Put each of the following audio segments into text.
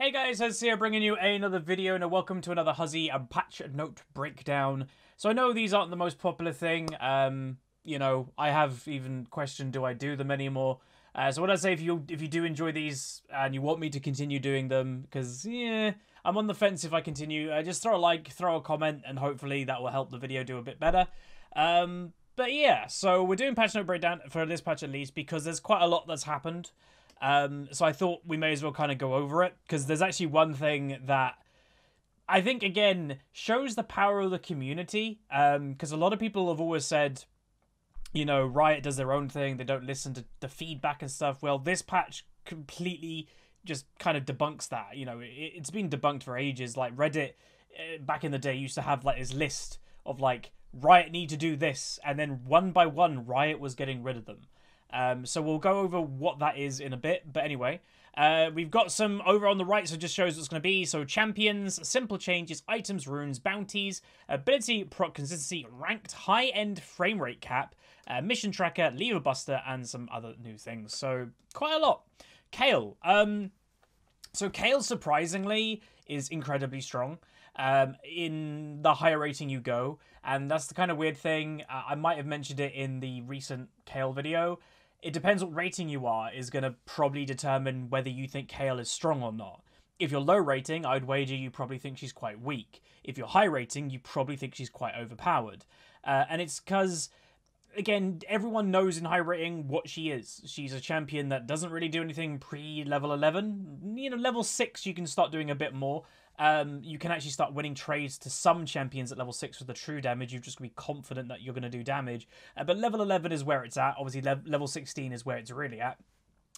Hey guys, Huzzy here bringing you another video and welcome to another Huzzy PatchNote breakdown. So I know these aren't the most popular thing, you know, I have even questioned do I do them anymore. So what I say, if you do enjoy these and you want me to continue doing them, because yeah, I'm on the fence if I continue, just throw a like, throw a comment, and hopefully that will help the video do a bit better. But yeah, so we're doing PatchNote breakdown for this patch at least because there's quite a lot that's happened. So I thought we may as well kind of go over it, because there's actually one thing that I think, again, shows the power of the community, because a lot of people have always said, you know, Riot does their own thing, they don't listen to the feedback and stuff. Well, this patch completely just kind of debunks that. You know, it's been debunked for ages. Like, Reddit, back in the day, used to have, like, this list of, like, Riot need to do this, and then one by one, Riot was getting rid of them. So we'll go over what that is in a bit. But anyway, we've got some over on the right, so it just shows what's going to be. So champions, simple changes, items, runes, bounties, ability, proc, consistency, ranked, high-end frame rate cap, mission tracker, lever buster, and some other new things. So quite a lot. Kayle. So Kayle, surprisingly, is incredibly strong. In the higher rating you go, and that's the kind of weird thing. I might have mentioned it in the recent Kayle video. It depends what rating you are is going to probably determine whether you think Kayle is strong or not. If you're low rating, I'd wager you probably think she's quite weak. If you're high rating, you probably think she's quite overpowered. And it's because, again, everyone knows in high rating what she is. She's a champion that doesn't really do anything pre-level 11. You know, level 6 you can start doing a bit more. You can actually start winning trades to some champions at level 6 with the true damage. You've just got to be confident that you're going to do damage. But level 11 is where it's at. Obviously, level 16 is where it's really at.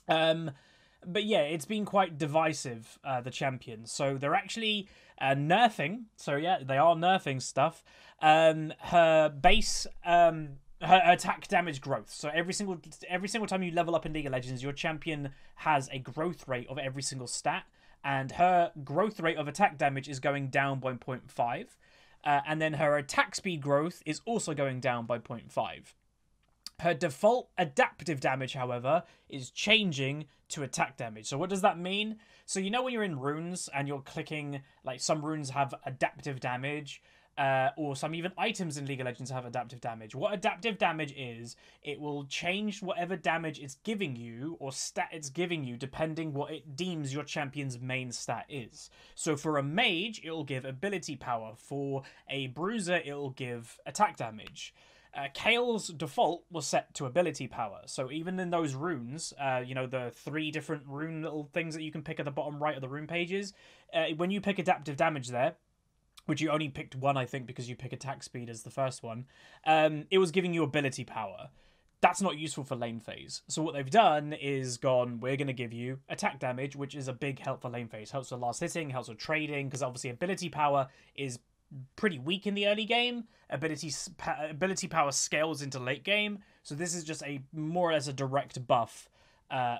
But yeah, it's been quite divisive, the champions. So they're actually nerfing. So yeah, they are nerfing stuff. Her base... her attack damage growth. So every single time you level up in League of Legends, your champion has a growth rate of every single stat. And her growth rate of attack damage is going down by 0.5. And then her attack speed growth is also going down by 0.5. Her default adaptive damage, however, is changing to attack damage. So what does that mean? So you know when you're in runes and you're clicking, like some runes have adaptive damage, or some even items in League of Legends have adaptive damage. What adaptive damage is, it will change whatever damage it's giving you or stat it's giving you depending what it deems your champion's main stat is. So for a mage, it'll give ability power. For a bruiser, it'll give attack damage. Kayle's default was set to ability power. So even in those runes, you know, the 3 different rune little things that you can pick at the bottom right of the rune pages, when you pick adaptive damage there, which you only picked one, I think, because you pick attack speed as the first one, it was giving you ability power. That's not useful for lane phase. So what they've done is gone, we're going to give you attack damage, which is a big help for lane phase. Helps with last hitting, helps with trading, because obviously ability power is pretty weak in the early game. Ability power scales into late game. So this is just a more or less a direct buff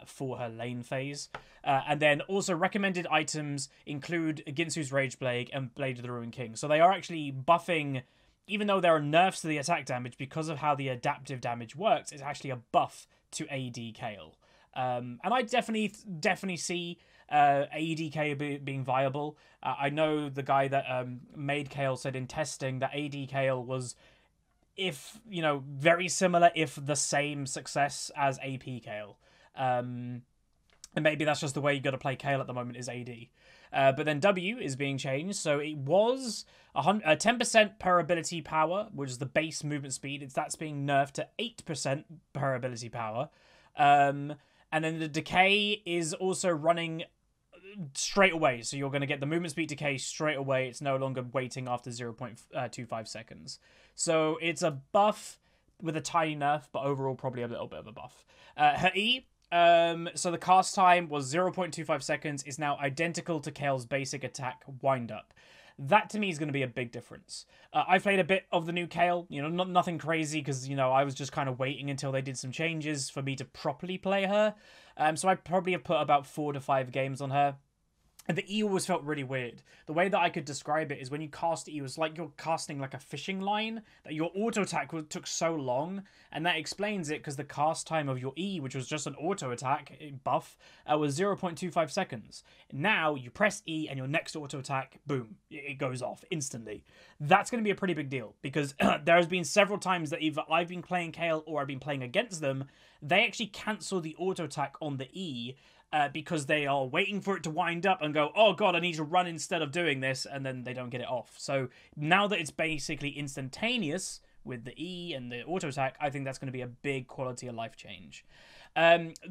for her lane phase. And then also recommended items include Ginsu's Rage Blade and Blade of the Ruined King. So they are actually buffing, even though there are nerfs to the attack damage, because of how the adaptive damage works, it's actually a buff to AD Kayle. And I definitely see AD Kayle being viable. I know the guy that made Kayle said in testing that AD Kayle was, if, you know, very similar, if the same success as AP Kayle. And maybe that's just the way you got to play Kayle at the moment is AD. But then W is being changed. So it was 10% per ability power, which is the base movement speed. That's being nerfed to 8% per ability power. And then the decay is also running straight away. So you're going to get the movement speed decay straight away. It's no longer waiting after 0.25 seconds. So it's a buff with a tiny nerf, but overall probably a little bit of a buff. Her E... so the cast time was 0.25 seconds, is now identical to Kayle's basic attack wind-up. That, to me, is going to be a big difference. I played a bit of the new Kayle, you know, nothing crazy, because, you know, I was just kind of waiting until they did some changes for me to properly play her. So I probably have put about 4 to 5 games on her. And the E always felt really weird. The way that I could describe it is when you cast E, it was like you're casting like a fishing line, that your auto attack took so long, and that explains it because the cast time of your E, which was just an auto attack buff, was 0.25 seconds. Now you press E and your next auto attack, boom, it goes off instantly. That's going to be a pretty big deal because there has been several times that either I've been playing Kayle or I've been playing against them, they actually cancel the auto attack on the E, because they are waiting for it to wind up and go, oh god, I need to run instead of doing this, and then they don't get it off. So now that it's basically instantaneous with the E and the auto attack, I think that's going to be a big quality of life change.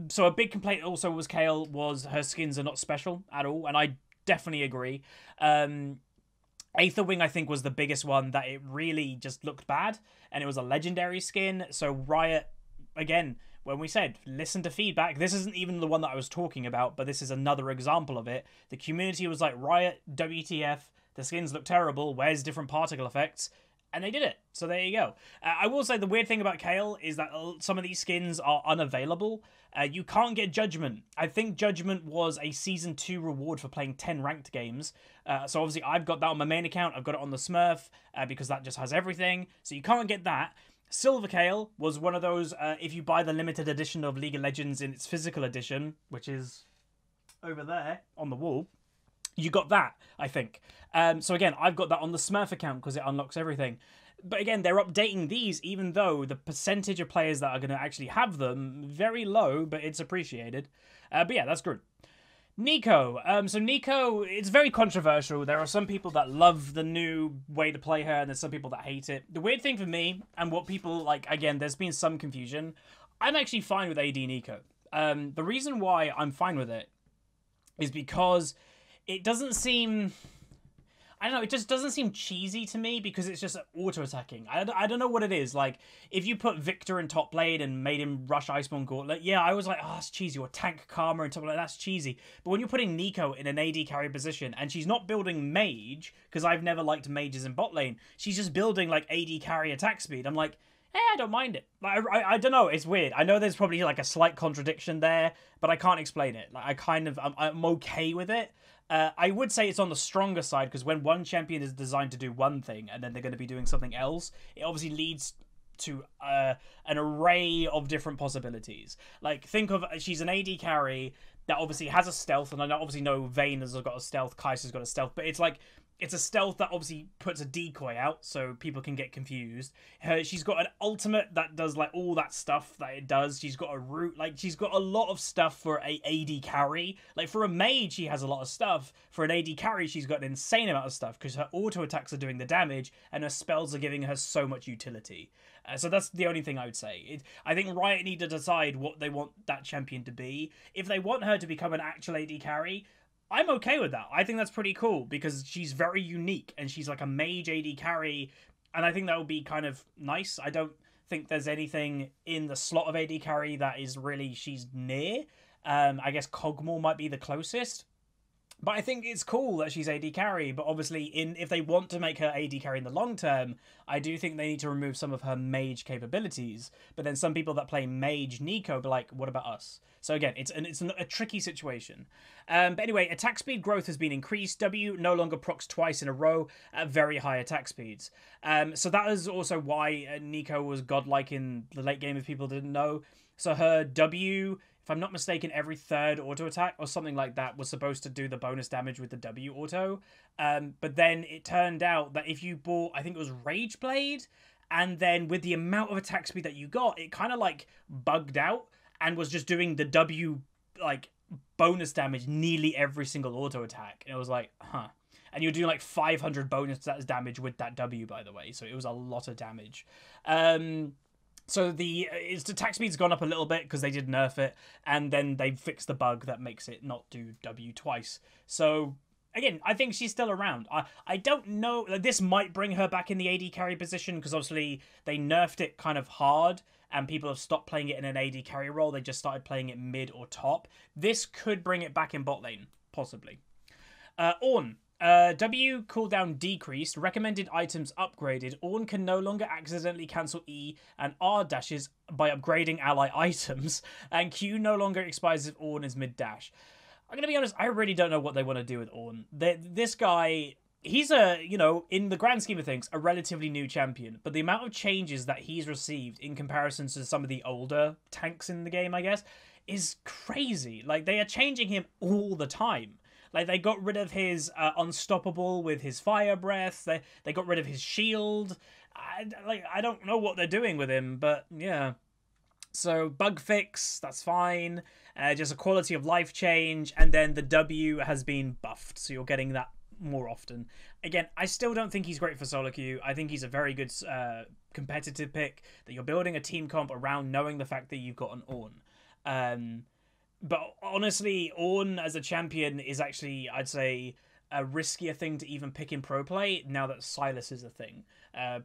So a big complaint also was Kayle was her skins are not special at all, and I definitely agree. Aetherwing, I think, was the biggest one, that it really just looked bad, and it was a legendary skin, so Riot, again, when we said, listen to feedback, this isn't even the one that I was talking about, but this is another example of it. The community was like, Riot, WTF, the skins look terrible, where's different particle effects? And they did it, so there you go. I will say the weird thing about Kayle is that some of these skins are unavailable. You can't get Judgment. I think Judgment was a Season 2 reward for playing 10 ranked games. So obviously I've got that on my main account, I've got it on the Smurf, because that just has everything. So you can't get that. Silver Kayle was one of those, if you buy the limited edition of League of Legends in its physical edition, which is over there on the wall, you got that, I think. So again, I've got that on the Smurf account because it unlocks everything. But again, they're updating these, even though the percentage of players that are going to actually have them, very low, but it's appreciated. But yeah, that's good. Neeko. So Neeko, it's very controversial. There are some people that love the new way to play her, and there's some people that hate it. The weird thing for me, and what people, like, again, there's been some confusion, I'm actually fine with AD Neeko. The reason why I'm fine with it is because it doesn't seem... I don't know, it just doesn't seem cheesy to me because it's just auto-attacking. I don't know what it is. Like, if you put Victor in top lane and made him rush Iceborne Gauntlet, yeah, I was like, oh, that's cheesy. Or Tank Karma in top lane, that's cheesy. But when you're putting Neeko in an AD carry position, and she's not building Mage, because I've never liked mages in bot lane, she's just building, like, AD carry attack speed. I'm like, I don't mind it. Like, I don't know, it's weird. I know there's probably, like, a slight contradiction there, but I can't explain it. Like, I'm okay with it. I would say it's on the stronger side, because when one champion is designed to do one thing and then they're going to be doing something else, it obviously leads to an array of different possibilities. Like, think of, she's an AD carry that obviously has a stealth, and I obviously know Vayne has got a stealth, Kai'Sa's got a stealth, but it's like, it's a stealth that obviously puts a decoy out so people can get confused. She's got an ultimate that does like all that stuff that it does. She's got a root, like she's got a lot of stuff for a AD carry. Like for a mage, she has a lot of stuff. For an AD carry, she's got an insane amount of stuff because her auto attacks are doing the damage and her spells are giving her so much utility. So that's the only thing I would say. I think Riot need to decide what they want that champion to be. If they want her to become an actual AD carry, I'm okay with that. I think that's pretty cool because she's very unique and she's like a mage AD carry, and I think that would be kind of nice. I don't think there's anything in the slot of AD carry that is really she's near. I guess Kog'Maw might be the closest. But I think it's cool that she's AD carry, but obviously if they want to make her AD carry in the long term, I do think they need to remove some of her mage capabilities. But then some people that play mage Neeko be like, what about us? So again, it's a tricky situation. But anyway, attack speed growth has been increased. W no longer procs twice in a row at very high attack speeds. So that is also why Neeko was godlike in the late game if people didn't know. So her W, if I'm not mistaken, every third auto attack or something like that was supposed to do the bonus damage with the W auto. But then it turned out that if you bought, I think it was Rage Blade, and then with the amount of attack speed that you got, it kind of like bugged out and was just doing the W like bonus damage nearly every single auto attack. And it was like, huh. And you're doing like 500 bonus damage with that W, by the way. So it was a lot of damage. So its attack speed's gone up a little bit because they did nerf it, and then they fixed the bug that makes it not do W twice. So again, I think she's still around. I don't know, like, this might bring her back in the AD carry position because obviously they nerfed it kind of hard and people have stopped playing it in an AD carry role. They just started playing it mid or top. This could bring it back in bot lane, possibly. Ornn. W cooldown decreased, recommended items upgraded. Ornn can no longer accidentally cancel E and R dashes by upgrading ally items, and Q no longer expires if Ornn is mid-dash. I'm gonna be honest, I really don't know what they want to do with Ornn. This guy, he's a, you know, in the grand scheme of things, a relatively new champion, but the amount of changes that he's received in comparison to some of the older tanks in the game, I guess, is crazy. Like, they are changing him all the time. Like, they got rid of his unstoppable with his fire breath. They got rid of his shield. I don't know what they're doing with him, but yeah. So, bug fix, that's fine. Just a quality of life change, and then the W has been buffed, so you're getting that more often. Again, I still don't think he's great for solo queue. I think he's a very good competitive pick, that you're building a team comp around, knowing the fact that you've got an Ornn. But honestly, Ornn as a champion is actually, I'd say, a riskier thing to even pick in pro play now that Sylas is a thing.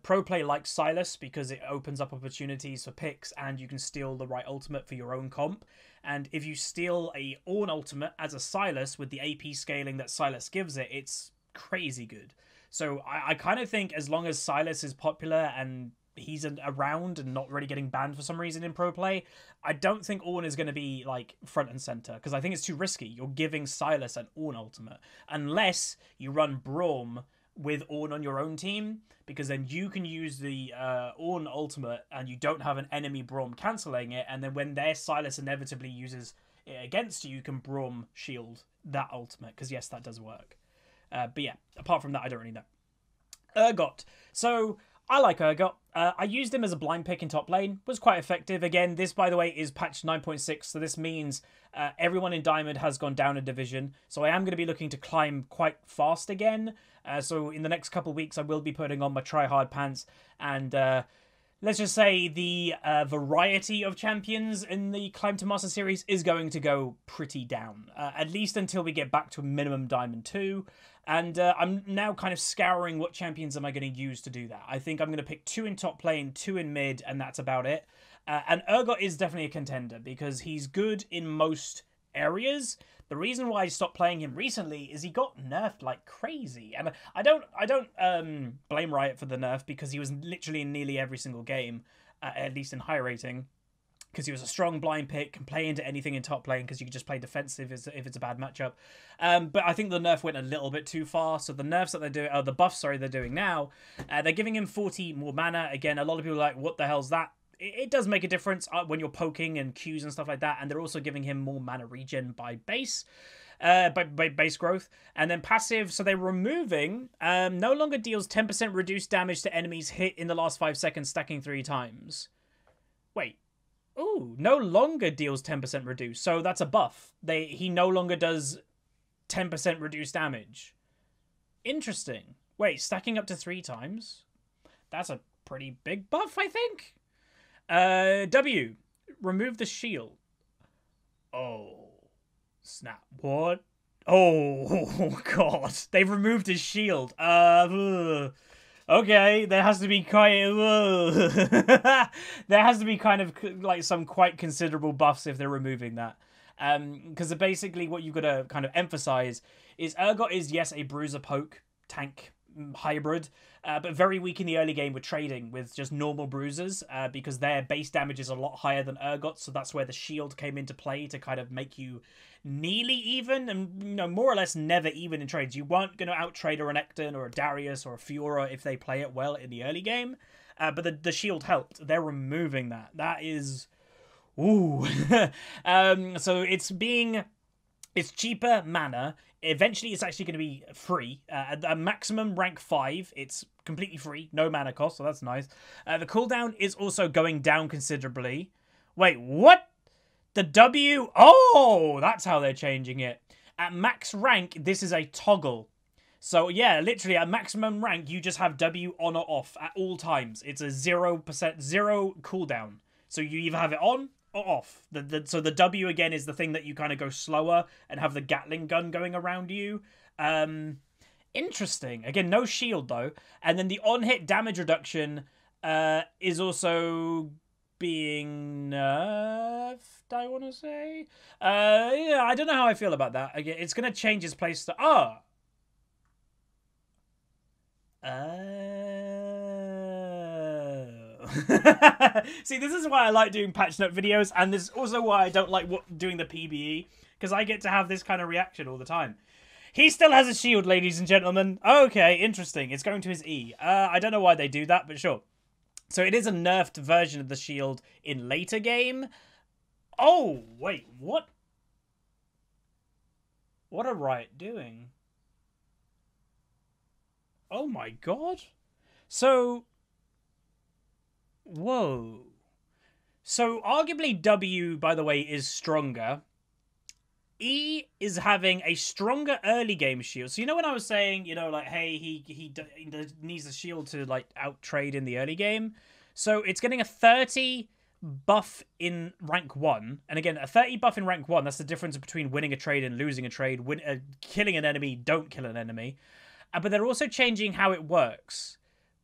Pro play likes Sylas because it opens up opportunities for picks and you can steal the right ultimate for your own comp. And if you steal a Ornn ultimate as a Sylas with the AP scaling that Sylas gives it, it's crazy good. So I kind of think as long as Sylas is popular and he's around and not really getting banned for some reason in pro play, I don't think Ornn is going to be like front and center because I think it's too risky. You're giving Sylas an Ornn ultimate unless you run Braum with Ornn on your own team, because then you can use the Ornn ultimate and you don't have an enemy Braum cancelling it, and then when their Sylas inevitably uses it against you, you can Braum shield that ultimate, because yes, that does work. But yeah, apart from that, I don't really know. Urgot. So I like Urgot. I used him as a blind pick in top lane. Was quite effective. Again, this, by the way, is patch 9.6, so this means everyone in Diamond has gone down a division. So I am going to be looking to climb quite fast again. So in the next couple of weeks, I will be putting on my try-hard pants. And let's just say the variety of champions in the Climb to Master series is going to go pretty down. At least until we get back to minimum Diamond 2. And I'm now kind of scouring what champions am I going to use to do that. I think I'm going to pick 2 in top lane, 2 in mid, and that's about it. And Urgot is definitely a contender because he's good in most areas. The reason why I stopped playing him recently is he got nerfed like crazy. And I don't blame Riot for the nerf because he was literally in nearly every single game, at least in high rating. Because he was a strong blind pick, can play into anything in top lane because you can just play defensive if it's a bad matchup. But I think the nerf went a little bit too far. So the nerfs that they're doing, the buffs, sorry, they're doing now, they're giving him 40 more mana. Again, a lot of people are like, what the hell's that? It does make a difference when you're poking and Qs and stuff like that. And they're also giving him more mana regen by base. By base growth. And then passive, so they're removing, no longer deals 10% reduced damage to enemies hit in the last 5 seconds, stacking 3 times. Wait. Ooh, no longer deals 10% reduced. So that's a buff. He no longer does 10% reduced damage. Interesting. Wait, stacking up to 3 times? That's a pretty big buff, I think. W. Remove the shield. Oh. Snap. What? Oh, God. They've removed his shield. Okay, there has to be quite... there has to be kind of like some quite considerable buffs if they're removing that. Because basically what you've got to kind of emphasize is Urgot is, yes, a bruiser poke tank hybrid, but very weak in the early game with trading with just normal bruisers, because their base damage is a lot higher than Urgot, so that's where the shield came into play to kind of make you nearly even, and you know, more or less never even in trades. You weren't going to out-trade a Renekton or a Darius or a Fiora if they play it well in the early game, but the shield helped. They're removing that. That is... Ooh. So it's cheaper mana. Eventually, it's actually going to be free. At a maximum rank 5, it's completely free. No mana cost, so that's nice. The cooldown is also going down considerably. Wait, what? The W? Oh, that's how they're changing it. At max rank, this is a toggle. So, yeah, literally, at maximum rank, you just have W on or off at all times. It's a 0% zero cooldown. So you either have it on or off. So the W, again, is the thing that you kind of go slower and have the Gatling gun going around you. Interesting. Again, no shield, though. And then the on-hit damage reduction is also being nerfed, I want to say. Yeah, I don't know how I feel about that. Again, it's going to change his place to... See, this is why I like doing patch note videos, and this is also why I don't like doing the PBE, because I get to have this kind of reaction all the time. He still has a shield, ladies and gentlemen. Okay, interesting. It's going to his E. I don't know why they do that, but sure. So it is a nerfed version of the shield in later game. Oh, wait, what? What are Riot doing? Oh my god. So, whoa. So arguably W, by the way, is stronger. E is having a stronger early game shield. So you know when I was saying, you know, like, hey, he needs a shield to like out trade in the early game. So it's getting a 30 buff in rank 1. And again, a 30 buff in rank 1, that's the difference between winning a trade and losing a trade. Killing an enemy, don't kill an enemy. But they're also changing how it works.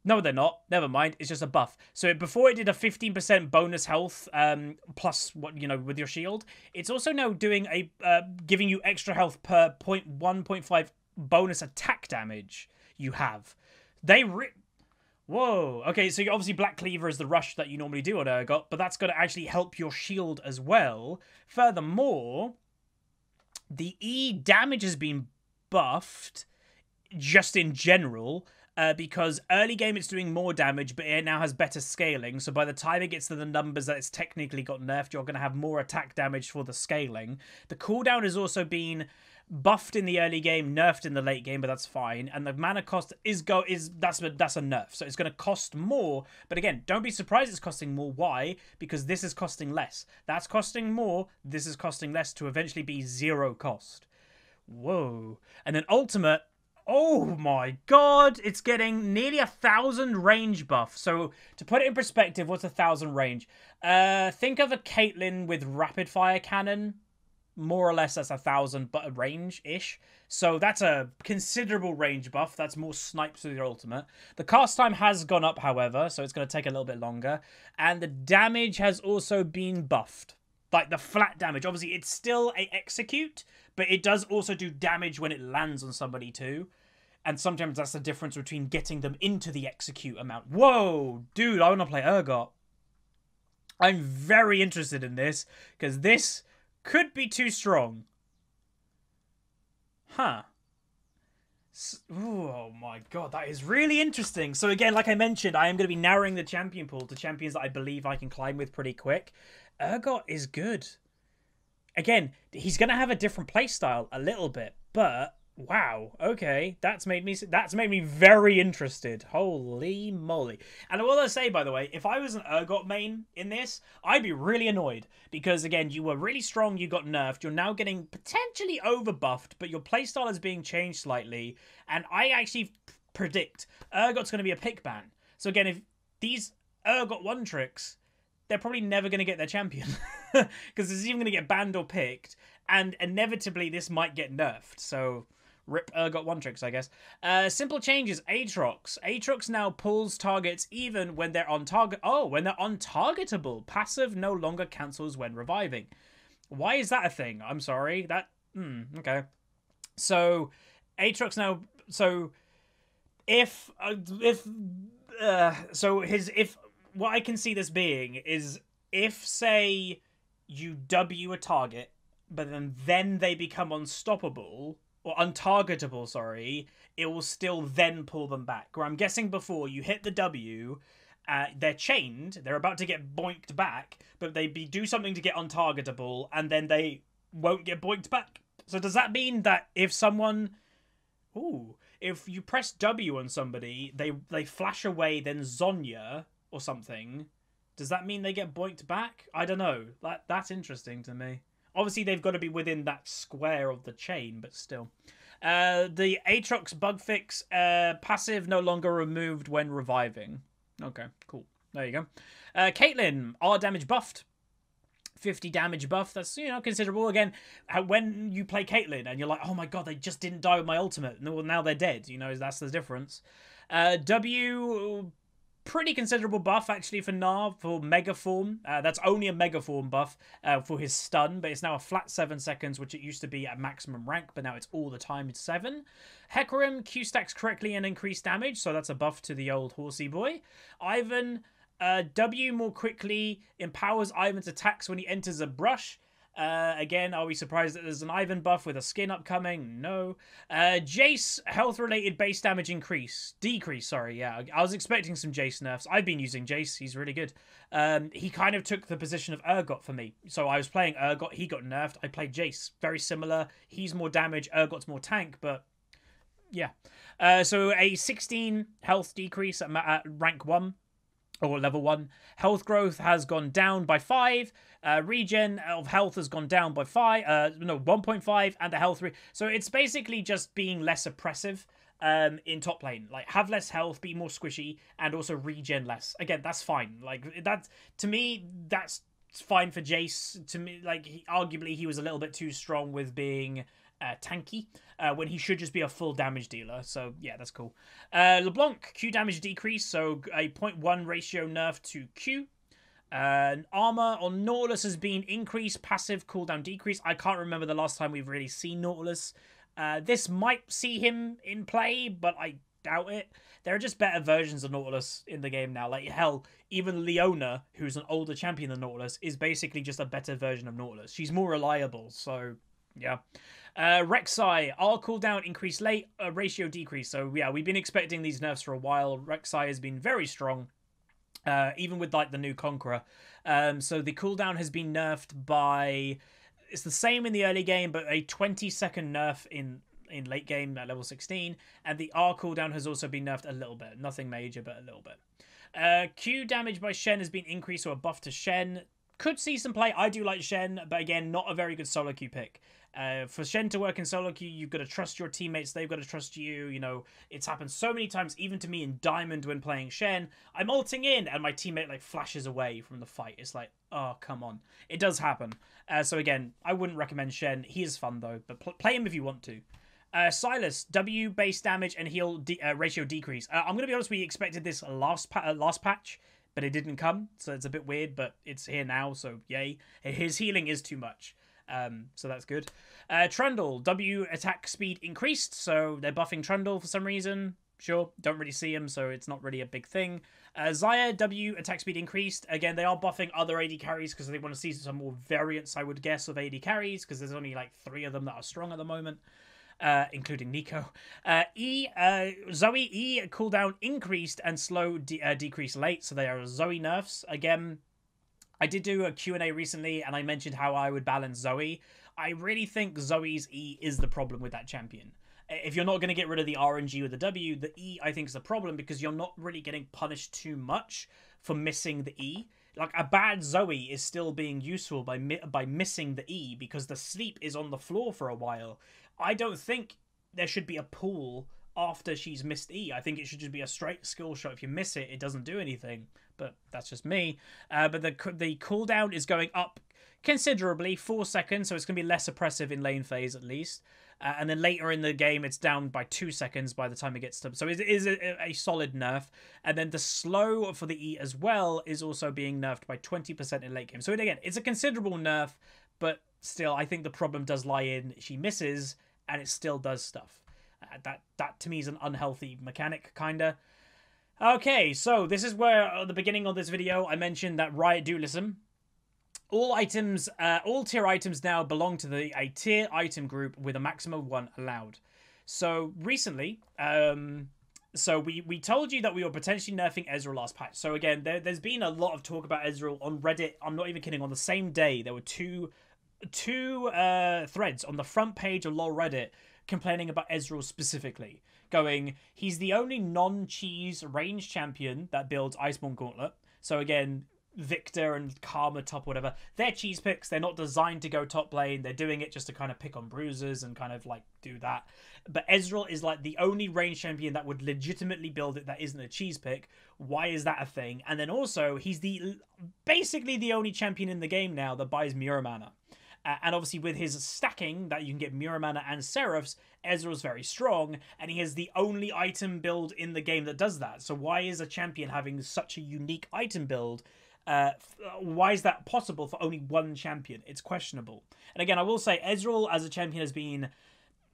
No, they're not. Never mind. It's just a buff. So before it did a 15% bonus health, plus what, you know, with your shield, it's also now doing a giving you extra health per 0.1.5 bonus attack damage you have. Whoa. Okay, so obviously Black Cleaver is the rush that you normally do on Urgot, but that's going to actually help your shield as well. Furthermore, the E damage has been buffed just in general, because early game it's doing more damage, but it now has better scaling. So by the time it gets to the numbers that it's technically got nerfed, you're going to have more attack damage for the scaling. The cooldown has also been buffed in the early game, nerfed in the late game, but that's fine. And the mana cost that's a nerf, so it's going to cost more. But again, don't be surprised it's costing more. Why? Because this is costing less. That's costing more. This is costing less to eventually be 0 cost. Whoa. And then ultimate. Oh my god, it's getting nearly 1,000 range buff. So to put it in perspective, what's 1,000 range? Think of a Caitlyn with rapid fire cannon. More or less that's 1,000 but range-ish. So that's a considerable range buff. That's more snipes with your ultimate. The cast time has gone up, however, so it's going to take a little bit longer. And the damage has also been buffed. Like the flat damage. Obviously, it's still a execute, but it does also do damage when it lands on somebody too. And sometimes that's the difference between getting them into the execute amount. Whoa, dude, I want to play Urgot. I'm very interested in this, because this could be too strong. Huh. Oh my god, that is really interesting. So again, like I mentioned, I am going to be narrowing the champion pool to champions that I believe I can climb with pretty quick. Urgot is good. Again, he's going to have a different playstyle a little bit, but wow, okay, that's made me very interested. Holy moly. And I will say, by the way, if I was an Urgot main in this, I'd be really annoyed, because again, you were really strong, you got nerfed, you're now getting potentially overbuffed, but your playstyle is being changed slightly, and I actually predict Urgot's going to be a pick ban. So again, if these Urgot one tricks, they're probably never going to get their champion, because it's even going to get banned or picked, and inevitably this might get nerfed. So rip Urgot one tricks, I guess. Simple changes. Aatrox. Aatrox now pulls targets even when they're on target. Oh, when they're untargetable. Passive no longer cancels when reviving. Why is that a thing? I'm sorry. Okay. So Aatrox now. So if what I can see this being is, if say you W a target, but then they become unstoppable. Or untargetable, sorry, it will still then pull them back. Where I'm guessing before you hit the W, they're chained, they're about to get boinked back, but they do something to get untargetable, and then they won't get boinked back. So does that mean that if someone... Ooh, if you press W on somebody, they flash away, then Zonya or something, does that mean they get boinked back? I don't know. That's interesting to me. Obviously, they've got to be within that square of the chain, but still. The Aatrox bug fix, passive no longer removed when reviving. Okay, cool. There you go. Caitlyn, R damage buffed. 50 damage buff. That's, you know, considerable. Again, when you play Caitlyn and you're like, oh my god, they just didn't die with my ultimate. Well, now they're dead. You know, that's the difference. W... Pretty considerable buff, actually, for Nav, for Mega Form. That's only a Mega Form buff for his stun, but it's now a flat 7 seconds, which it used to be at maximum rank, but now it's all the time, it's 7. Hecarim Q-stacks correctly and increased damage, so that's a buff to the old horsey boy. Ivan, W more quickly, empowers Ivan's attacks when he enters a brush. Again, are we surprised that there's an Ivan buff with a skin upcoming? No. Jace, health-related base damage decrease, sorry, yeah. I was expecting some Jace nerfs. I've been using Jace, he's really good. He kind of took the position of Urgot for me. So I was playing Urgot, he got nerfed, I played Jace. Very similar, he's more damage, Urgot's more tank, but yeah. So a 16 health decrease at rank 1. Or level 1. Health growth has gone down by 5. Regen of health has gone down by 5. No, 1.5. And the health... So it's basically just being less oppressive in top lane. Like, have less health, be more squishy, and also regen less. Again, that's fine. Like, that... To me, that's fine for Jace. To me, like, arguably, he was a little bit too strong with being... tanky when he should just be a full damage dealer. So yeah, that's cool. Leblanc, Q damage decrease, so a 0.1 ratio nerf to Q. Armor on Nautilus has been increased, passive cooldown decrease. I can't remember the last time we've really seen Nautilus. This might see him in play, but I doubt it. There are just better versions of Nautilus in the game now. Like, hell, even Leona, who's an older champion than Nautilus, is basically just a better version of Nautilus. She's more reliable, so yeah. Rek'Sai, R cooldown increase late, ratio decrease. So yeah, we've been expecting these nerfs for a while. Rek'Sai has been very strong, even with like the new Conqueror. So the cooldown has been nerfed by, it's the same in the early game, but a 20-second nerf in late game at level 16, and the R cooldown has also been nerfed a little bit. Nothing major, but a little bit. Q damage by Shen has been increased, so a buff to Shen. Could see some play. I do like Shen, but again, not a very good solo queue pick. For Shen to work in solo queue, you've got to trust your teammates. They've got to trust you. You know, it's happened so many times, even to me in Diamond when playing Shen. I'm ulting in, and my teammate like flashes away from the fight. It's like, oh, come on. It does happen. So again, I wouldn't recommend Shen. He is fun though, but play him if you want to. Silas, W base damage and heal ratio decrease. I'm gonna be honest, we expected this last patch, but it didn't come, so it's a bit weird, but it's here now, so yay. His healing is too much, so that's good. Trundle, W attack speed increased, so they're buffing Trundle for some reason. Sure, don't really see him, so it's not really a big thing. Xayah, W attack speed increased. Again, they are buffing other AD carries because they want to see some more variants, I would guess, of AD carries, because there's only like 3 of them that are strong at the moment. Including Nico. Zoe E cooldown increased and slow decrease late, so they are Zoe nerfs. Again, I did do a Q&A recently and I mentioned how I would balance Zoe. I really think Zoe's E is the problem with that champion. If you're not going to get rid of the RNG with the W, the E I think is the problem because you're not really getting punished too much for missing the E. Like, a bad Zoe is still being useful by missing the E because the sleep is on the floor for a while. I don't think there should be a pool after she's missed E. I think it should just be a straight skill shot. If you miss it, it doesn't do anything. But that's just me. But the cooldown is going up considerably, 4 seconds, so it's going to be less oppressive in lane phase at least. And then later in the game, it's down by 2 seconds by the time it gets to... So it is a solid nerf. And then the slow for the E as well is also being nerfed by 20% in late game. So again, it's a considerable nerf, but still, I think the problem does lie in she misses, and it still does stuff. That to me is an unhealthy mechanic, kinda. Okay, so this is where, at the beginning of this video, I mentioned that Riot dualism. All tier items now belong to a tier item group with a maximum of 1 allowed. So recently, we told you that we were potentially nerfing Ezreal last patch. So again, there's been a lot of talk about Ezreal on Reddit. I'm not even kidding. On the same day, there were two threads on the front page of LoL Reddit complaining about Ezreal specifically, going, he's the only non-cheese range champion that builds Iceborne Gauntlet. So again, Victor and Karma top, whatever, they're cheese picks. They're not designed to go top lane. They're doing it just to kind of pick on bruisers and kind of like do that. But Ezreal is like the only range champion that would legitimately build it that isn't a cheese pick. Why is that a thing? And then also, he's basically the only champion in the game now that buys Muramana. And obviously with his stacking, that you can get Muramana and Seraphs, Ezreal's very strong, and he has the only item build in the game that does that. So why is a champion having such a unique item build? Why is that possible for only one champion? It's questionable. And again, I will say Ezreal as a champion has been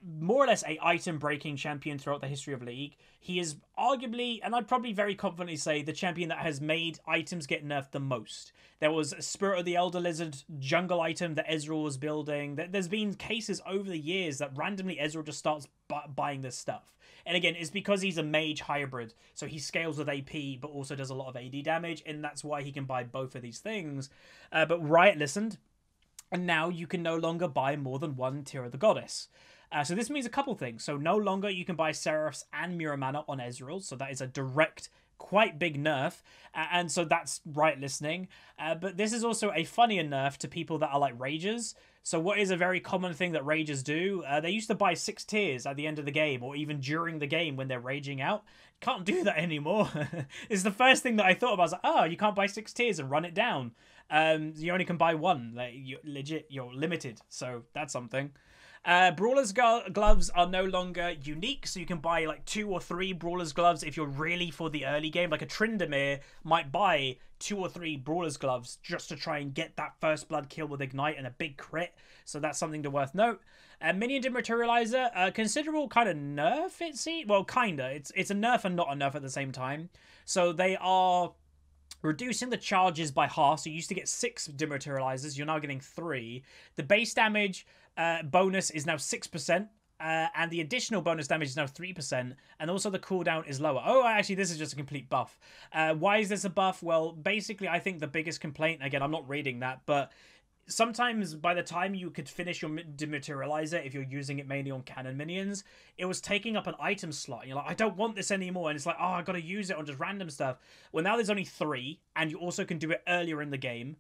more or less a item-breaking champion throughout the history of League. He is arguably, and I'd probably very confidently say, the champion that has made items get nerfed the most. There was a Spirit of the Elder Lizard jungle item that Ezreal was building. There's been cases over the years that randomly Ezreal just starts buying this stuff. And again, it's because he's a mage hybrid, so he scales with AP, but also does a lot of AD damage, and that's why he can buy both of these things. But Riot listened, and now you can no longer buy more than one Tear of the Goddess. So this means a couple things. So no longer you can buy Seraphs and Mirror Mana on Ezreal, so that is a direct, quite big nerf, and so that's Riot listening. But this is also a funnier nerf to people that are like Ragers. So what is a very common thing that Ragers do, they used to buy 6 tears at the end of the game, or even during the game when they're raging out. Can't do that anymore. It's the first thing that I thought about. I was like, oh, you can't buy 6 tears and run it down. You only can buy 1. Like, you're limited, so that's something. Brawler's gloves are no longer unique, so you can buy like 2 or 3 Brawler's gloves if you're really for the early game. Like a Tryndamere might buy 2 or 3 Brawler's gloves just to try and get that first blood kill with Ignite and a big crit, so that's something to worth note. Minion Dematerializer, considerable kind of nerf, it seems. Well, kinda. It's a nerf and not a nerf at the same time. So they are reducing the charges by half. So you used to get 6 Dematerializers, you're now getting 3. The base damage bonus is now 6%, and the additional bonus damage is now 3%, and also the cooldown is lower. Oh, actually, this is just a complete buff. Why is this a buff? Well, basically, I think the biggest complaint, again, I'm not reading that, but sometimes by the time you could finish your Dematerializer, if you're using it mainly on cannon minions, it was taking up an item slot. You're like, I don't want this anymore, and it's like, oh, I gotta use it on just random stuff. Well, now there's only 3, and you also can do it earlier in the game.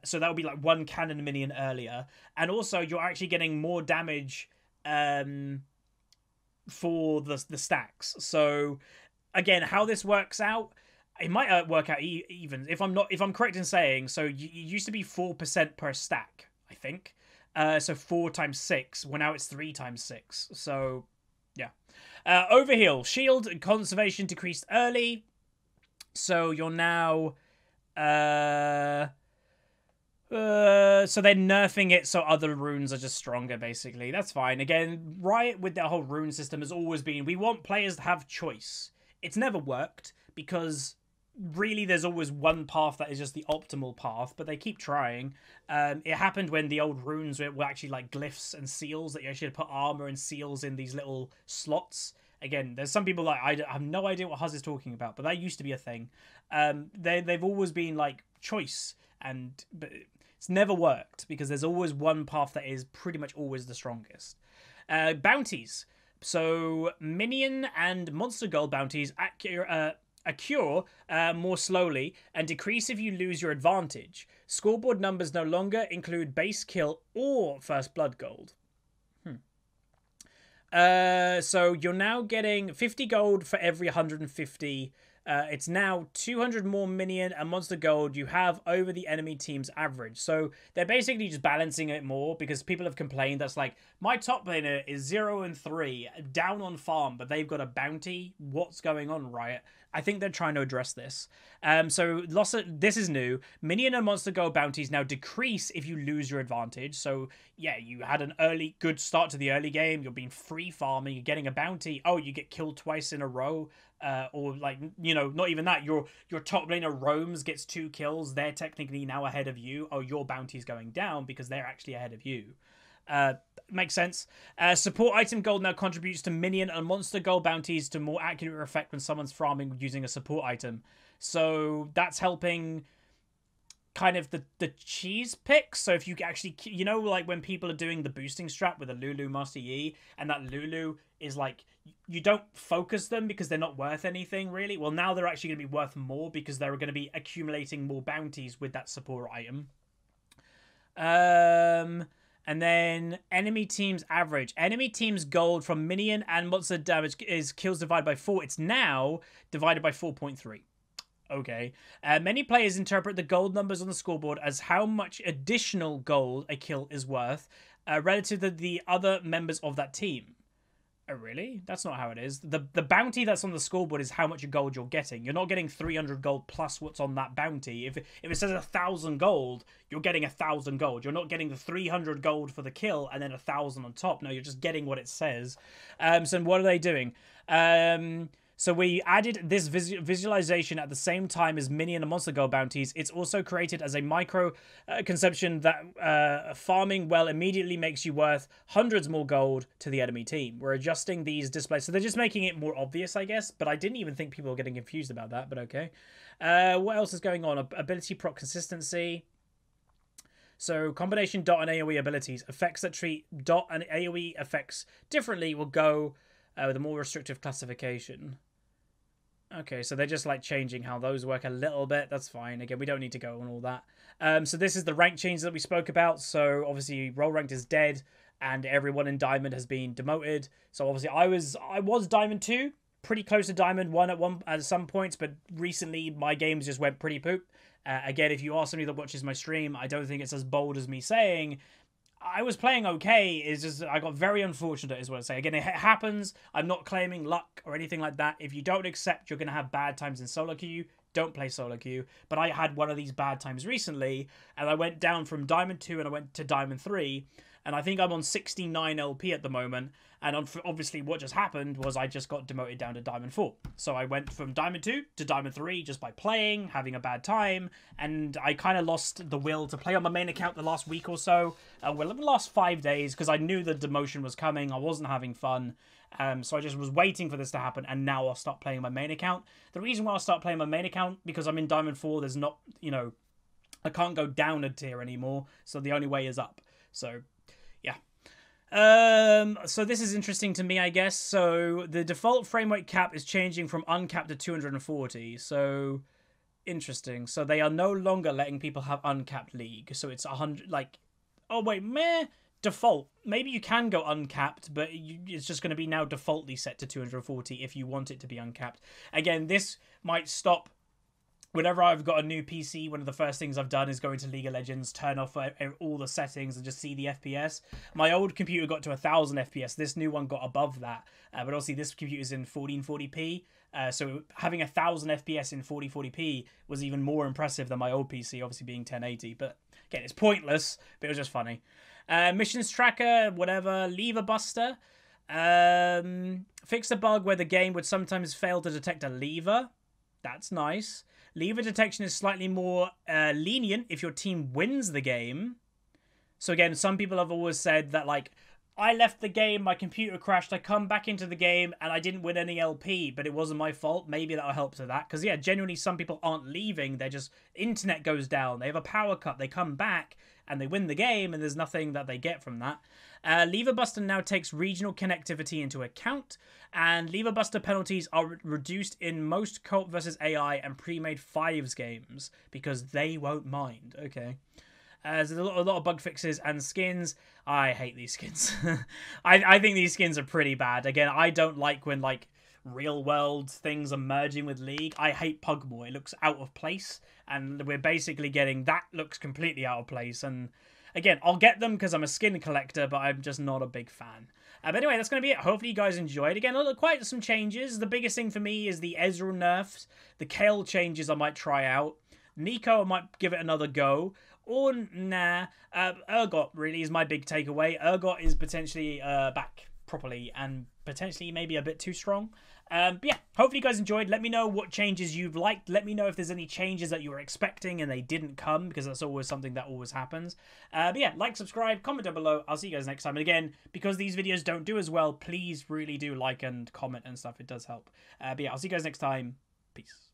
So that would be like 1 cannon minion earlier, and also you're actually getting more damage for the stacks. So again, how this works out, it might work out even if I'm correct in saying. So you used to be 4% per stack, I think. So 4 times 6. Well, now it's 3 times 6. So yeah. Overheal, shield and conservation decreased early. So you're now so they're nerfing it so other runes are just stronger, basically. That's fine. Again, Riot with their whole rune system has always been, we want players to have choice. It's never worked, because really there's always one path that is just the optimal path, but they keep trying. It happened when the old runes were actually like glyphs and seals, that you actually had to put armor and seals in these little slots. Again, there's some people like, I have no idea what Huzz is talking about, but that used to be a thing. They've always been like choice, but it's never worked, because there's always one path that is pretty much always the strongest. Bounties. So minion and monster gold bounties accrue more slowly and decrease if you lose your advantage. Scoreboard numbers no longer include base kill or first blood gold. So you're now getting 50 gold for every 150. It's now 200 more minion and monster gold you have over the enemy team's average. So they're basically just balancing it more, because people have complained that's like, my top laner is 0 and 3, down on farm, but they've got a bounty. What's going on, Riot? I think they're trying to address this. So this is new. Minion and monster gold bounties now decrease if you lose your advantage. So yeah, you had an good start to the early game. You're being free farming. You're getting a bounty. Oh, you get killed twice in a row. Or like, not even that. Your top laner roams, gets 2 kills. They're technically now ahead of you. Oh, your bounty's going down because they're actually ahead of you. Makes sense. Support item gold now contributes to minion and monster gold bounties to more accurate effect when someone's farming using a support item. So that's helping kind of the cheese picks. So if you actually, like when people are doing the boosting strat with a Lulu Master Yi, and that Lulu is like, you don't focus them because they're not worth anything really. Well, now they're actually going to be worth more because they're going to be accumulating more bounties with that support item. And then enemy team's average. Enemy team's gold from minion and monster damage is kills divided by 4. It's now divided by 4.3. Okay. Many players interpret the gold numbers on the scoreboard as how much additional gold a kill is worth relative to the other members of that team. Oh, really? That's not how it is. The bounty that's on the scoreboard is how much gold you're getting. You're not getting 300 gold plus what's on that bounty. If it says 1,000 gold, you're getting 1,000 gold. You're not getting the 300 gold for the kill and then 1,000 on top. No, you're just getting what it says. So what are they doing? So we added this visualization at the same time as minion and monster gold bounties. It's also created as a micro conception that farming well immediately makes you worth hundreds more gold to the enemy team. We're adjusting these displays. So they're just making it more obvious, I guess. But I didn't even think people were getting confused about that, but okay. What else is going on? Ability proc consistency. So combination dot and AoE abilities. Effects that treat dot and AoE effects differently will go with a more restrictive classification. Okay, so they're just like changing how those work a little bit. That's fine. Again, we don't need to go on all that. So this is the rank change that we spoke about. So obviously role ranked is dead and everyone in Diamond has been demoted. So obviously I was Diamond 2, pretty close to Diamond 1 at some points, but recently my games just went pretty poop. Again, if you are somebody that watches my stream, I don't think it's as bold as me saying I was playing okay. It's just I got very unfortunate is what I say. Again, it happens. I'm not claiming luck or anything like that. If you don't accept you're going to have bad times in solo queue, don't play solo queue. But I had one of these bad times recently, and I went down from Diamond 2 and I went to Diamond 3, and I think I'm on 69 LP at the moment. And obviously what just happened was I just got demoted down to Diamond 4. So I went from Diamond 2 to Diamond 3 just by playing, having a bad time. And I kind of lost the will to play on my main account the last week or so. Well, the last 5 days, because I knew the demotion was coming. I wasn't having fun. So I just was waiting for this to happen. And now I'll start playing my main account. The reason why I'll start playing my main account, because I'm in Diamond 4, there's not, you know, I can't go down a tier anymore. So the only way is up. So yeah. So this is interesting to me, I guess. So the default frame rate cap is changing from uncapped to 240. So interesting. So they are no longer letting people have uncapped league. So it's 100. Like, oh wait, meh. Default. Maybe you can go uncapped, but it's just going to be now defaultly set to 240 if you want it to be uncapped. Again, this might stop. Whenever I've got a new PC, one of the first things I've done is go into League of Legends, turn off all the settings and just see the FPS. My old computer got to 1000 FPS. This new one got above that. But obviously this computer is in 1440p. So having 1000 FPS in 4040p was even more impressive than my old PC, obviously being 1080. But again, it's pointless, but it was just funny. Missions tracker, whatever. Lever buster. Fix a bug where the game would sometimes fail to detect a lever. That's nice. Lever detection is slightly more lenient if your team wins the game. So again, some people have always said that, like, I left the game, my computer crashed, I come back into the game, and I didn't win any LP, but it wasn't my fault. Maybe that'll help to that. Because, yeah, genuinely, some people aren't leaving. They're just, internet goes down. They have a power cut. They come back, and they win the game, and there's nothing that they get from that. Lever Buster now takes regional connectivity into account, and Lever Buster penalties are reduced in most co-op versus AI and pre-made 5s games, because they won't mind. Okay. There's a lot of bug fixes and skins. I hate these skins. I think these skins are pretty bad. Again, I don't like when, like, real world things are merging with League. I hate Pugmore. It looks out of place, and we're basically getting that looks completely out of place. And again, I'll get them because I'm a skin collector, but I'm just not a big fan. But anyway, that's going to be it. Hopefully you guys enjoyed. Again, quite some changes. The biggest thing for me is the Ezreal nerfs. The Kale changes I might try out. Nico, I might give it another go. Or, nah. Urgot really is my big takeaway. Urgot is potentially back properly and potentially maybe a bit too strong. But yeah, hopefully you guys enjoyed. Let me know what changes you've liked. Let me know if there's any changes that you were expecting and they didn't come, because that's always something that always happens. But yeah, like, subscribe, comment down below. I'll see you guys next time. And again, because these videos don't do as well, please really do like and comment and stuff. It does help. But yeah, I'll see you guys next time. Peace.